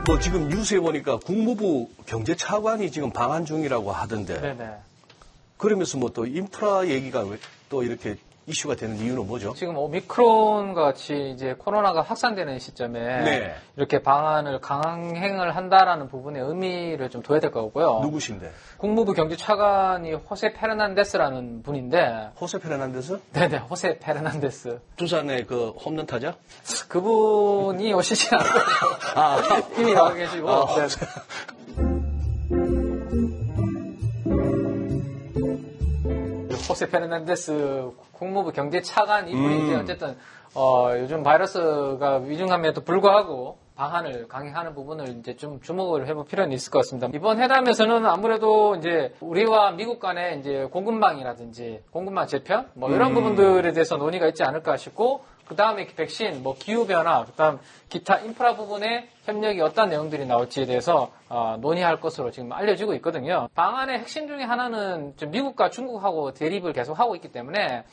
뭐 지금 뉴스에 보니까 국무부 경제차관이 지금 방한 중이라고 하던데. 네네. 그러면서 뭐 또 인프라 얘기가 왜 또 이렇게 이슈가 되는 이유는 뭐죠? 지금 오미크론과 같이 이제 코로나가 확산되는 시점에 네. 이렇게 방안을 강행을 한다라는 부분의 의미를 좀 둬야 될 것 같고요. 누구신데? 국무부 경제차관이 호세 페르난데스라는 분인데. 호세 페르난데스? 네네, 호세 페르난데스. 두산의 그 홈런 타자? 그분이 오시지 않고 이미 나와 계시고. 네. 호세 페르난데스 국무부 경제차관 이분이 이제 어쨌든 요즘 바이러스가 위중함에도 불구하고 방안을 강행하는 부분을 이제 좀 주목을 해볼 필요는 있을 것 같습니다. 이번 회담에서는 아무래도 이제 우리와 미국 간의 이제 공급망이라든지 공급망 재편 뭐 이런 부분들에 대해서 논의가 있지 않을까 싶고, 그 다음에 백신, 뭐 기후변화, 그 다음 기타 인프라 부분의 협력이 어떤 내용들이 나올지에 대해서 논의할 것으로 지금 알려지고 있거든요. 방안의 핵심 중에 하나는 지금 미국과 중국하고 대립을 계속 하고 있기 때문에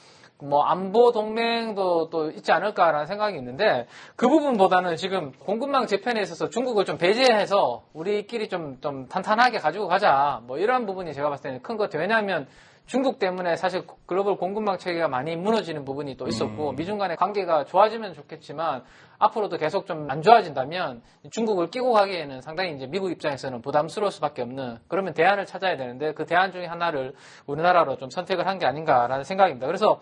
뭐 안보 동맹도 또 있지 않을까라는 생각이 있는데, 그 부분보다는 지금 공급망 재편에 있어서 중국을 좀 배제해서 우리끼리 좀 탄탄하게 가지고 가자, 뭐 이런 부분이 제가 봤을 때는 큰 것 같아요. 왜냐하면 중국 때문에 사실 글로벌 공급망 체계가 많이 무너지는 부분이 또 있었고, 미중 간의 관계가 좋아지면 좋겠지만 앞으로도 계속 좀 안 좋아진다면 중국을 끼고 가기에는 상당히 이제 미국 입장에서는 부담스러울 수밖에 없는, 그러면 대안을 찾아야 되는데 그 대안 중에 하나를 우리나라로 좀 선택을 한 게 아닌가라는 생각입니다. 그래서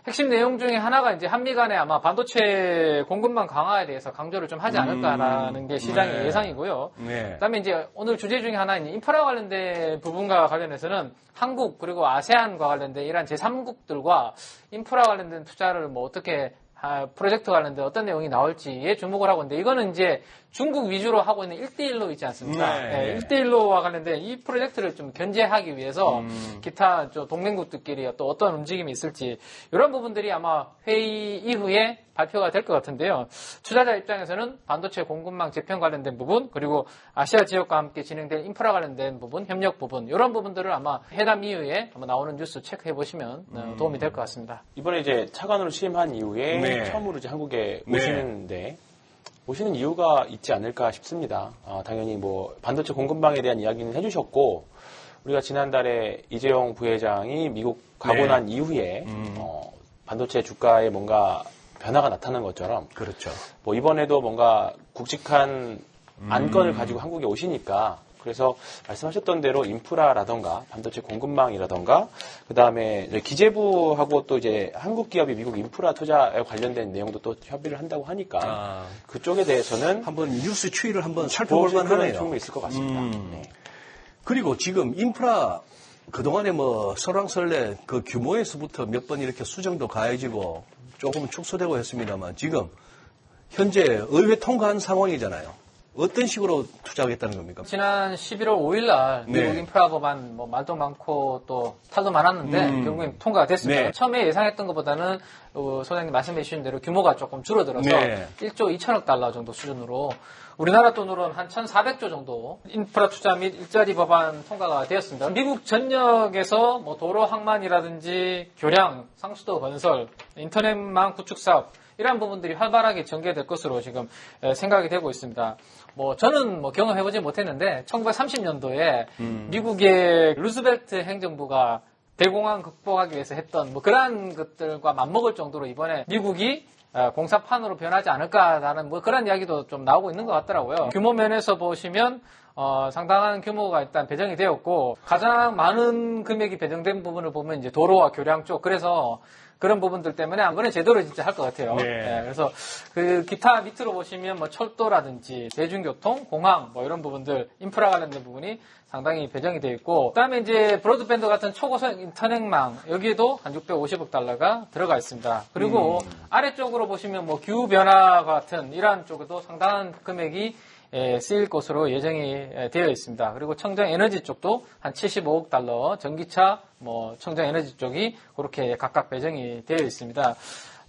핵심 내용 중에 하나가 이제 한미 간에 아마 반도체 공급망 강화에 대해서 강조를 좀 하지 않을까라는 게 시장의 예상이고요. 네. 그다음에 이제 오늘 주제 중에 하나인 인프라 관련된 부분과 관련해서는 한국 그리고 아세안과 관련된 이러한 제3국들과 인프라 관련된 투자를 뭐 어떻게 프로젝트 관련된 어떤 내용이 나올지에 주목을 하고 있는데, 이거는 이제 중국 위주로 하고 있는 1대1로 있지 않습니까? 네. 1대1로와 관련된 이 프로젝트를 좀 견제하기 위해서 기타 동맹국들끼리 또 어떤 움직임이 있을지, 이런 부분들이 아마 회의 이후에 발표가 될 것 같은데요. 투자자 입장에서는 반도체 공급망 재편 관련된 부분, 그리고 아시아 지역과 함께 진행될 인프라 관련된 부분, 협력 부분, 이런 부분들을 아마 회담 이후에 아마 나오는 뉴스 체크해 보시면 도움이 될 것 같습니다. 이번에 이제 차관으로 취임한 이후에 네. 처음으로 이제 한국에 네. 오시는데, 오시는 이유가 있지 않을까 싶습니다. 당연히 뭐 반도체 공급망에 대한 이야기는 해주셨고, 우리가 지난달에 이재용 부회장이 미국 가고 네. 난 이후에 반도체 주가에 뭔가 변화가 나타난 것처럼, 그렇죠. 뭐 이번에도 뭔가 굵직한 안건을 가지고 한국에 오시니까, 그래서 말씀하셨던 대로 인프라라던가 반도체 공급망이라던가, 그 다음에 기재부하고 또 이제 한국 기업이 미국 인프라 투자에 관련된 내용도 또 협의를 한다고 하니까 그쪽에 대해서는 한번 뉴스 추이를 한번 살펴볼 만하네요. 충분히 있을 것 같습니다. 네. 그리고 지금 인프라 그동안에 뭐 설왕설래 그 규모에서부터 몇 번 이렇게 수정도 가해지고 조금 축소되고 했습니다만, 지금 현재 의회 통과한 상황이잖아요. 어떤 식으로 투자하겠다는 겁니까? 지난 11월 5일 날 미국 네. 인프라 법안 뭐 말도 많고 또 탈도 많았는데 결국엔 통과가 됐습니다. 네. 처음에 예상했던 것보다는 소장님 말씀해 주신 대로 규모가 조금 줄어들어서 네. 1조 2천억 달러 정도 수준으로, 우리나라 돈으로는 한 1,400조 정도 인프라 투자 및 일자리 법안 통과가 되었습니다. 미국 전역에서 뭐 도로 항만이라든지 교량, 상수도 건설, 인터넷망 구축 사업, 이러한 부분들이 활발하게 전개될 것으로 지금 생각이 되고 있습니다. 뭐 저는 뭐 경험해보지 못했는데 1930년도에 미국의 루즈벨트 행정부가 대공황 극복하기 위해서 했던 뭐 그러한 것들과 맞먹을 정도로 이번에 미국이 공사판으로 변하지 않을까라는 뭐 그런 이야기도 좀 나오고 있는 것 같더라고요. 규모 면에서 보시면 상당한 규모가 일단 배정이 되었고, 가장 많은 금액이 배정된 부분을 보면 이제 도로와 교량 쪽, 그래서 그런 부분들 때문에 한 번에 제대로 진짜 할 것 같아요. 네. 네, 그래서 그 기타 밑으로 보시면 뭐 철도라든지 대중교통, 공항 뭐 이런 부분들, 인프라 관련된 부분이 상당히 배정이 되어 있고, 그다음에 이제 브로드밴드 같은 초고속 인터넷망, 여기에도 한 650억 달러가 들어가 있습니다. 그리고 아래쪽으로 보시면 뭐 기후 변화 같은 이러한 쪽에도 상당한 금액이 쓰일 것으로 예정이 되어 있습니다. 그리고 청정 에너지 쪽도 한 75억 달러, 전기차, 뭐 청정 에너지 쪽이 그렇게 각각 배정이 되어 있습니다.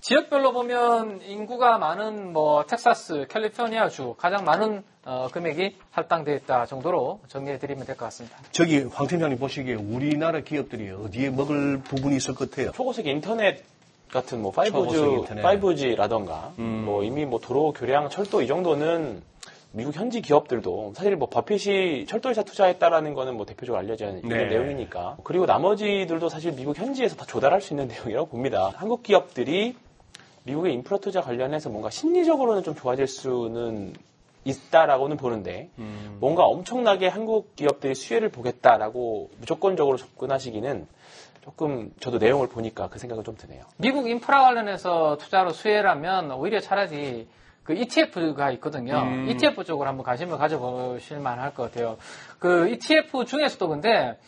지역별로 보면 인구가 많은 뭐 텍사스, 캘리포니아주 가장 많은 금액이 할당되어 있다 정도로 정리해 드리면 될 것 같습니다. 저기 황 팀장님 보시기에 우리나라 기업들이 어디에 먹을 부분이 있을 것 같아요? 초고속 인터넷 같은 뭐 초고속 인터넷. 5G라던가 뭐 이미 뭐 도로, 교량, 철도 이 정도는 미국 현지 기업들도 사실 뭐 버핏이 철도회사 투자했다라는 거는 뭐 대표적으로 알려져 있는 네. 내용이니까. 그리고 나머지들도 사실 미국 현지에서 다 조달할 수 있는 내용이라고 봅니다. 한국 기업들이 미국의 인프라 투자 관련해서 뭔가 심리적으로는 좀 좋아질 수는 있다라고는 보는데 뭔가 엄청나게 한국 기업들이 수혜를 보겠다라고 무조건적으로 접근하시기는 조금 저도 내용을 보니까 그 생각은 좀 드네요. 미국 인프라 관련해서 투자로 수혜라면 오히려 차라리 그 ETF가 있거든요. ETF 쪽으로 한번 관심을 가져보실 만할 것 같아요. 그 ETF 중에서도 근데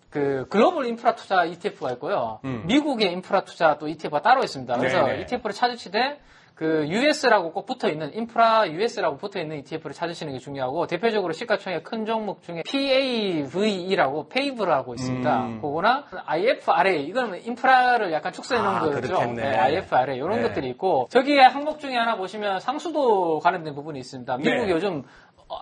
그 글로벌 인프라 투자 ETF가 있고요. 미국의 인프라 투자 또 ETF가 따로 있습니다. 그래서 네네. ETF를 찾으시되 그 US라고 꼭 붙어 있는 인프라 US라고 붙어 있는 ETF를 찾으시는 게 중요하고 대표적으로 시가총액 큰 종목 중에 PAVE라고 페이브라고 있습니다. 그거나 IFRA 이거는 인프라를 약간 축소해 놓은 거죠. 그렇겠네. 네, IFRA 이런 네. 것들이 있고 저기에 항목 중에 하나 보시면 상수도 관련된 부분이 있습니다. 미국이 네. 요즘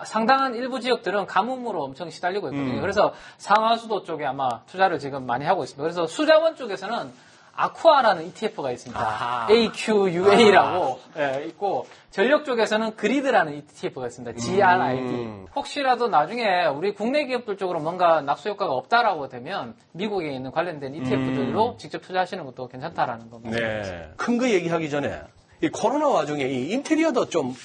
상당한 일부 지역들은 가뭄으로 엄청 시달리고 있거든요. 그래서 상하수도 쪽에 아마 투자를 지금 많이 하고 있습니다. 그래서 수자원 쪽에서는 아쿠아라는 ETF가 있습니다. 아하. AQUA라고 있고 전력 쪽에서는 그리드라는 ETF가 있습니다. GRID. 혹시라도 나중에 우리 국내 기업들 쪽으로 뭔가 낙수 효과가 없다라고 되면 미국에 있는 관련된 ETF들로 직접 투자하시는 것도 괜찮다라는 겁니다. 네. 큰 거 얘기하기 전에 이 코로나 와중에 이 인테리어도 좀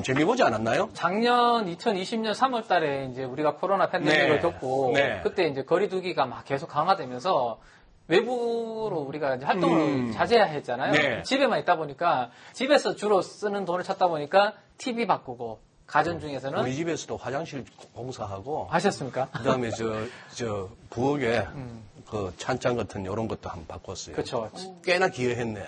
재미보지 않았나요? 작년 2020년 3월 달에 이제 우리가 코로나 팬데믹을 네. 겪고 네. 그때 이제 거리두기가 막 계속 강화되면서 외부로 우리가 이제 활동을 자제했잖아요. 네. 집에만 있다 보니까 집에서 주로 쓰는 돈을 찾다 보니까 TV 바꾸고 가전 중에서는 우리 집에서도 화장실 공사하고 하셨습니까? 그다음에 저 부엌에 그 찬장 같은 이런 것도 한번 바꿨어요. 그렇죠. 꽤나 기여했네.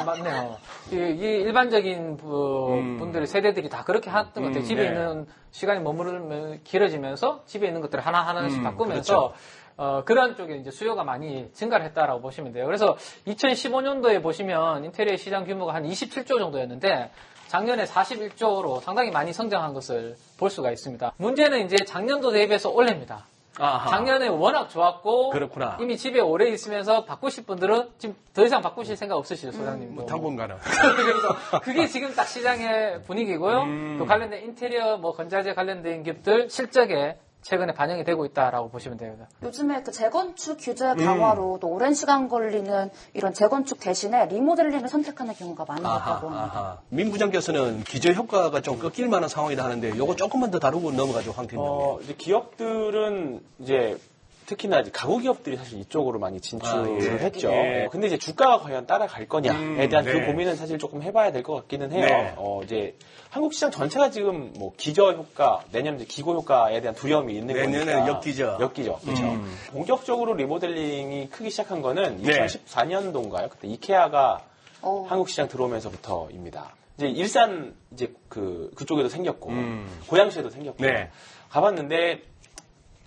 맞네요. 이 일반적인 분들의 세대들이 다 그렇게 했던 것 같아요. 집에 네. 있는 시간이 머무르면 길어지면서 집에 있는 것들을 하나하나씩 바꾸면서 그렇죠. 그런 쪽에 이제 수요가 많이 증가를 했다라고 보시면 돼요. 그래서 2015년도에 보시면 인테리어 시장 규모가 한 27조 정도였는데 작년에 41조로 상당히 많이 성장한 것을 볼 수가 있습니다. 문제는 이제 작년도 대비해서 올해입니다. 아하. 작년에 워낙 좋았고 그렇구나. 이미 집에 오래 있으면서 바꾸실 분들은 지금 더 이상 바꾸실 생각 없으시죠, 소장님도. 뭐 당분간은. 그래서 그게 지금 딱 시장의 분위기고요. 또 관련된 인테리어, 뭐 건자재 관련된 기업들 실적에 최근에 반영이 되고 있다라고 보시면 됩니다. 요즘에 그 재건축 규제 강화로 또 오랜 시간 걸리는 이런 재건축 대신에 리모델링을 선택하는 경우가 많아졌다고 합니다. 민 부장께서는 기저 효과가 좀 꺾일 만한 상황이다 하는데 요거 조금만 더 다루고 넘어가죠, 황 팀장님. 이제 기업들은 이제 특히나 이제 가구 기업들이 사실 이쪽으로 많이 진출을 예. 했죠. 예. 근데 이제 주가가 과연 따라갈 거냐에 대한 그 네. 고민은 사실 조금 해봐야 될 것 같기는 해요. 네. 이제 한국 시장 전체가 지금 뭐 기저 효과, 내년 이제 기고 효과에 대한 두려움이 있는 거니까. 내년에는 역기저. 그렇죠. 본격적으로 리모델링이 크기 시작한 거는 네. 2014년도인가요? 그때 이케아가 어. 한국 시장 들어오면서부터입니다. 이제 일산 이제 그쪽에도 생겼고 고양시에도 생겼고 네. 가봤는데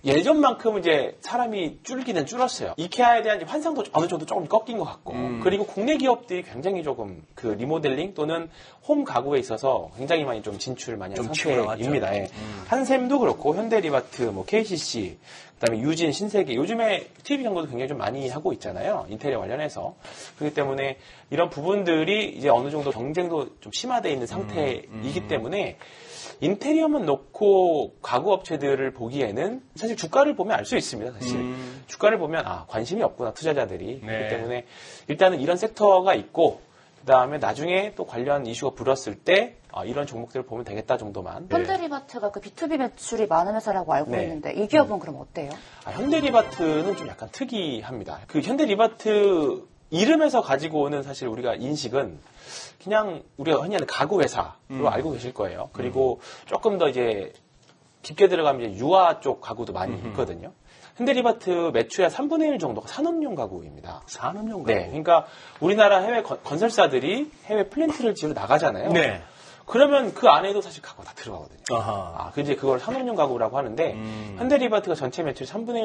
예전만큼 이제 사람이 줄기는 줄었어요. 이케아에 대한 환상도 어느 정도 조금 꺾인 것 같고 그리고 국내 기업들이 굉장히 조금 그 리모델링 또는 홈 가구에 있어서 굉장히 많이 좀 진출 많이 한 좀 치고 상태입니다. 예. 한샘도 그렇고 현대리바트, 뭐 KCC, 그다음에 유진, 신세계 요즘에 TV 광고도 굉장히 좀 많이 하고 있잖아요. 인테리어 관련해서 그렇기 때문에 이런 부분들이 이제 어느 정도 경쟁도 좀 심화되어 있는 상태이기 때문에. 인테리어만 놓고 가구 업체들을 보기에는 사실 주가를 보면 알 수 있습니다. 사실 주가를 보면 관심이 없구나 투자자들이. 네. 그렇기 때문에 일단은 이런 섹터가 있고 그다음에 나중에 또 관련 이슈가 불었을 때 이런 종목들을 보면 되겠다 정도만. 현대리바트가 그 B2B 매출이 많은 회사라고 알고 네. 있는데 이 기업은 그럼 어때요? 현대리바트는 좀 약간 특이합니다. 그 현대리바트 이름에서 가지고 오는 사실 우리가 인식은 그냥 우리가 흔히 하는 가구 회사로 알고 계실 거예요. 그리고 조금 더 이제 깊게 들어가면 이제 유아 쪽 가구도 많이 있거든요. 현대리바트 매출의 3분의 1 정도가 산업용 가구입니다. 산업용 가구. 네, 그러니까 우리나라 해외 건설사들이 해외 플랜트를 지으러 나가잖아요. 네. 그러면 그 안에도 사실 가구가 다 들어가거든요. 아하. 이제 그걸 산업용 가구라고 하는데 현대리바트가 전체 매출 3분의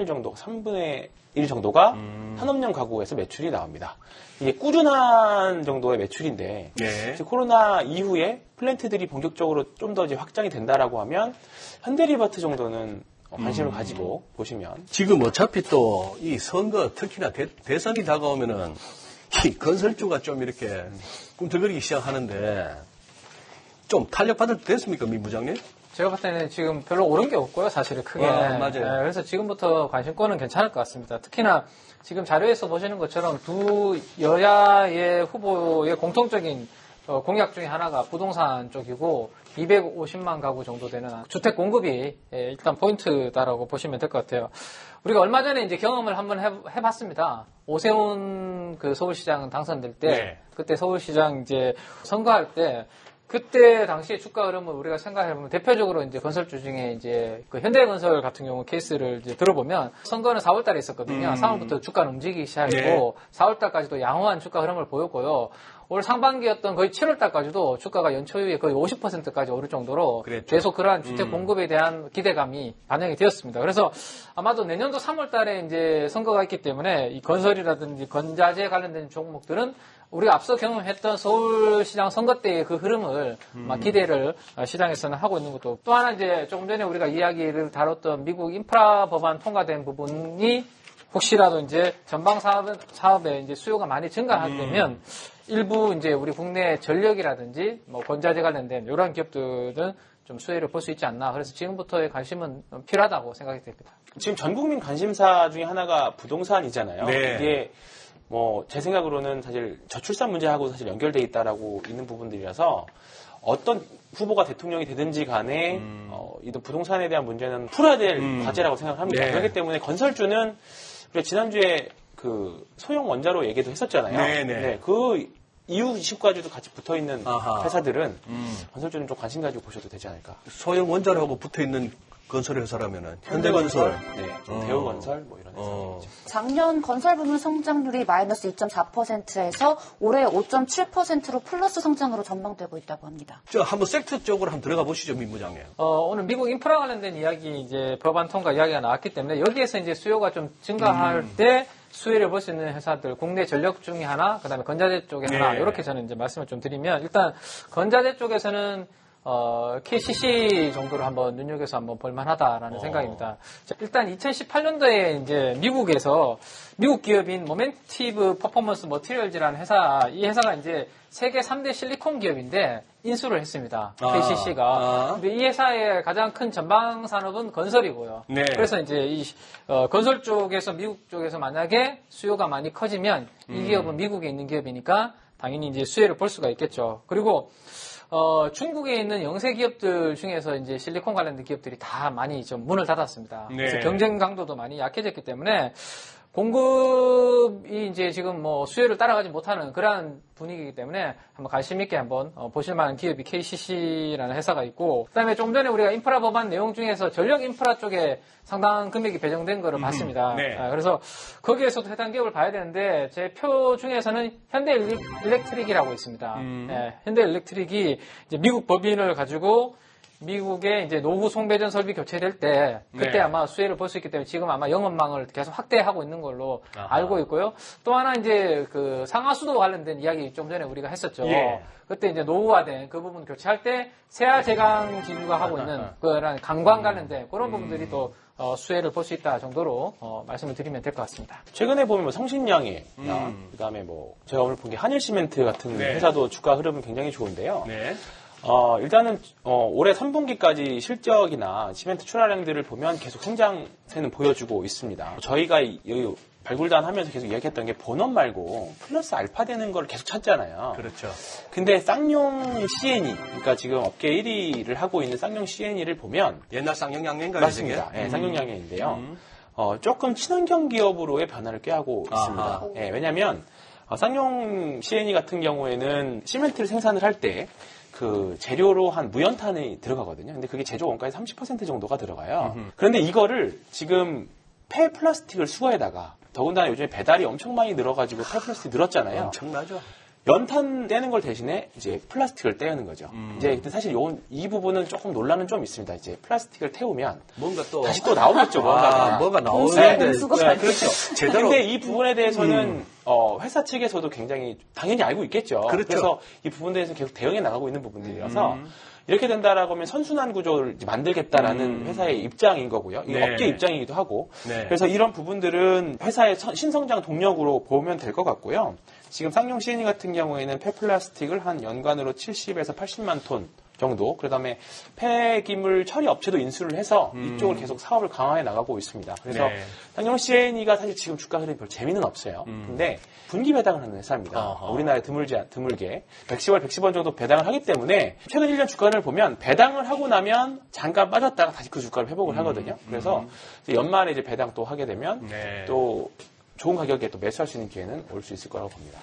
1 정도가 산업용 가구에서 매출이 나옵니다. 이게 꾸준한 정도의 매출인데 네. 이제 코로나 이후에 플랜트들이 본격적으로 좀 더 이제 확장이 된다라고 하면 현대리바트 정도는 관심을 가지고 보시면 지금 어차피 또 이 선거 특히나 대선이 다가오면은 이 건설주가 좀 이렇게 꿈틀거리기 시작하는데 좀 탄력받을 때 됐습니까, 민 부장님? 제가 봤을 때는 지금 별로 오른 게 없고요, 사실은 크게. 맞아요. 그래서 지금부터 관심권은 괜찮을 것 같습니다. 특히나 지금 자료에서 보시는 것처럼 두 여야의 후보의 공통적인 공약 중에 하나가 부동산 쪽이고 250만 가구 정도 되는 주택 공급이 일단 포인트다라고 보시면 될 것 같아요. 우리가 얼마 전에 이제 경험을 한번 해봤습니다. 오세훈 그 서울시장 당선될 때, 네. 그때 서울시장 이제 선거할 때, 그때 당시에 주가 흐름을 우리가 생각해보면 대표적으로 이제 건설주 중에 이제 그 현대건설 같은 경우 케이스를 이제 들어보면 선거는 4월 달에 있었거든요. 3월부터 주가는 움직이기 시작했고 네. 4월 달까지도 양호한 주가 흐름을 보였고요. 올 상반기였던 거의 7월 달까지도 주가가 연초 이후에 거의 50%까지 오를 정도로 그랬죠. 계속 그러한 주택 공급에 대한 기대감이 반영이 되었습니다. 그래서 아마도 내년도 3월 달에 이제 선거가 있기 때문에 이 건설이라든지 건자재 관련된 종목들은 우리가 앞서 경험했던 서울시장 선거 때의 그 흐름을 기대를 시장에서는 하고 있는 것도 또 하나 이제 조금 전에 우리가 이야기를 다뤘던 미국 인프라 법안 통과된 부분이 혹시라도 이제 전방 사업에 이제 수요가 많이 증가하게 되면 일부 이제 우리 국내 전력이라든지 뭐 건자재 관련된 이러한 기업들은 좀 수혜를 볼 수 있지 않나. 그래서 지금부터의 관심은 필요하다고 생각이 됩니다. 지금 전 국민 관심사 중에 하나가 부동산이잖아요. 네. 이게 뭐 제 생각으로는 사실 저출산 문제하고 사실 연결돼 있다라고 있는 부분들이라서 어떤 후보가 대통령이 되든지 간에 이 부동산에 대한 문제는 풀어야 될 과제라고 생각을 합니다. 네. 그렇기 때문에 건설주는 우리가 지난주에 그 소형 원자로 얘기도 했었잖아요. 네, 네. 그 이후 이슈까지도 같이 붙어 있는 아하. 회사들은 건설주는 좀 관심 가지고 보셔도 되지 않을까. 소형 원자로하고 붙어 있는 건설 회사라면은 현대건설, 네, 대우건설 뭐 이런 회사들이죠. 작년 건설 부문 성장률이 마이너스 2.4%에서 올해 5.7%로 플러스 성장으로 전망되고 있다고 합니다. 저 한번 섹터 쪽으로 한번 들어가 보시죠, 민 부장님. 오늘 미국 인프라 관련된 이야기 이제 법안 통과 이야기가 나왔기 때문에 여기에서 이제 수요가 좀 증가할 때 수혜를 볼 수 있는 회사들, 국내 전력 중에 하나, 그다음에 건자재 쪽에 하나, 네. 이렇게 저는 이제 말씀을 좀 드리면 일단 건자재 쪽에서는 KCC 정도로 한번 눈여겨서 한번 볼만하다라는 생각입니다. 자, 일단 2018년도에 이제 미국에서 미국 기업인 모멘티브 퍼포먼스 머티리얼즈라는 회사, 이 회사가 이제 세계 3대 실리콘 기업인데 인수를 했습니다. KCC가. 근데 이 회사의 가장 큰 전방 산업은 건설이고요. 네. 그래서 이제 이 건설 쪽에서 미국 쪽에서 만약에 수요가 많이 커지면 이 기업은 미국에 있는 기업이니까 당연히 이제 수혜를 볼 수가 있겠죠. 그리고 중국에 있는 영세 기업들 중에서 이제 실리콘 관련된 기업들이 다 많이 좀 문을 닫았습니다. 네. 그래서 경쟁 강도도 많이 약해졌기 때문에 공급이 이제 지금 뭐 수요를 따라가지 못하는 그러한 분위기이기 때문에 한번 관심 있게 한번 보실 만한 기업이 KCC라는 회사가 있고, 그다음에 조금 전에 우리가 인프라 법안 내용 중에서 전력 인프라 쪽에 상당한 금액이 배정된 거를 봤습니다. 네. 그래서 거기에서도 해당 기업을 봐야 되는데 제 표 중에서는 현대 일렉트릭이라고 있습니다. 현대 일렉트릭이 이제 미국 법인을 가지고 미국의 이제 노후 송배전 설비 교체될 때 그때 네. 아마 수혜를 볼 수 있기 때문에 지금 아마 영업망을 계속 확대하고 있는 걸로 아하. 알고 있고요. 또 하나 이제 그 상하수도 관련된 이야기 좀 전에 우리가 했었죠. 예. 그때 이제 노후화된 그 부분 교체할 때 세아 제강 기구가 하고 있는 그런 강관 관련된 그런 부분들이 또 수혜를 볼 수 있다 정도로 말씀을 드리면 될 것 같습니다. 최근에 보면 뭐 성신양해, 그다음에 뭐 제가 오늘 본 게 한일시멘트 같은 네. 회사도 주가 흐름은 굉장히 좋은데요. 네. 일단은 올해 3분기까지 실적이나 시멘트 출하량들을 보면 계속 성장세는 보여주고 있습니다. 저희가 여기 발굴단 하면서 계속 이야기했던 게 본업 말고 플러스 알파 되는 걸 계속 찾잖아요. 그렇죠. 근데 쌍용 C&E, 그러니까 지금 업계 1위를 하고 있는 쌍용 C&E를 보면 옛날 쌍용양인가요? 맞습니다. 예, 쌍용양해인데요. 조금 친환경 기업으로의 변화를 꾀하고 아하. 있습니다. 예, 왜냐하면 쌍용 C&E 같은 경우에는 시멘트를 생산을 할 때 그 재료로 한 무연탄이 들어가거든요. 근데 그게 제조 원가의 30% 정도가 들어가요. 그런데 이거를 지금 폐 플라스틱을 수거에다가 더군다나 요즘에 배달이 엄청 많이 늘어가지고 폐 플라스틱 늘었잖아요. 엄청나죠. 연탄 떼는 걸 대신에 이제 플라스틱을 떼는 거죠. 이제 근데 사실 이 부분은 조금 논란은 좀 있습니다. 이제 플라스틱을 태우면 뭔가 또 다시 또 나오겠죠. 뭔가가. 뭐가 공수에 나오는데 공수가 네, 그렇죠. 제대로 근데 이 부분에 대해서는 회사 측에서도 굉장히 당연히 알고 있겠죠. 그렇죠. 그래서 이 부분에 대해서 계속 대응해 나가고 있는 부분들이라서 이렇게 된다라고 하면 선순환 구조를 이제 만들겠다라는 회사의 입장인 거고요. 이게 네. 업계 입장이기도 하고. 네. 그래서 이런 부분들은 회사의 신성장 동력으로 보면 될 것 같고요. 지금 쌍용 C&E 같은 경우에는 폐플라스틱을 한 연간으로 70에서 80만 톤 정도. 그다음에 폐기물 처리 업체도 인수를 해서 이쪽을 계속 사업을 강화해 나가고 있습니다. 그래서 네. 당연히 CNE가 사실 지금 주가 흐름이 별 재미는 없어요. 근데 분기 배당을 하는 회사입니다. 어허. 우리나라에 드물게 110월, 110원 정도 배당을 하기 때문에 최근 1년 주가를 보면 배당을 하고 나면 잠깐 빠졌다가 다시 그 주가를 회복을 하거든요. 그래서 이제 연말에 이제 배당 또 하게 되면 네. 또 좋은 가격에 또 매수할 수 있는 기회는 올 수 있을 거라고 봅니다.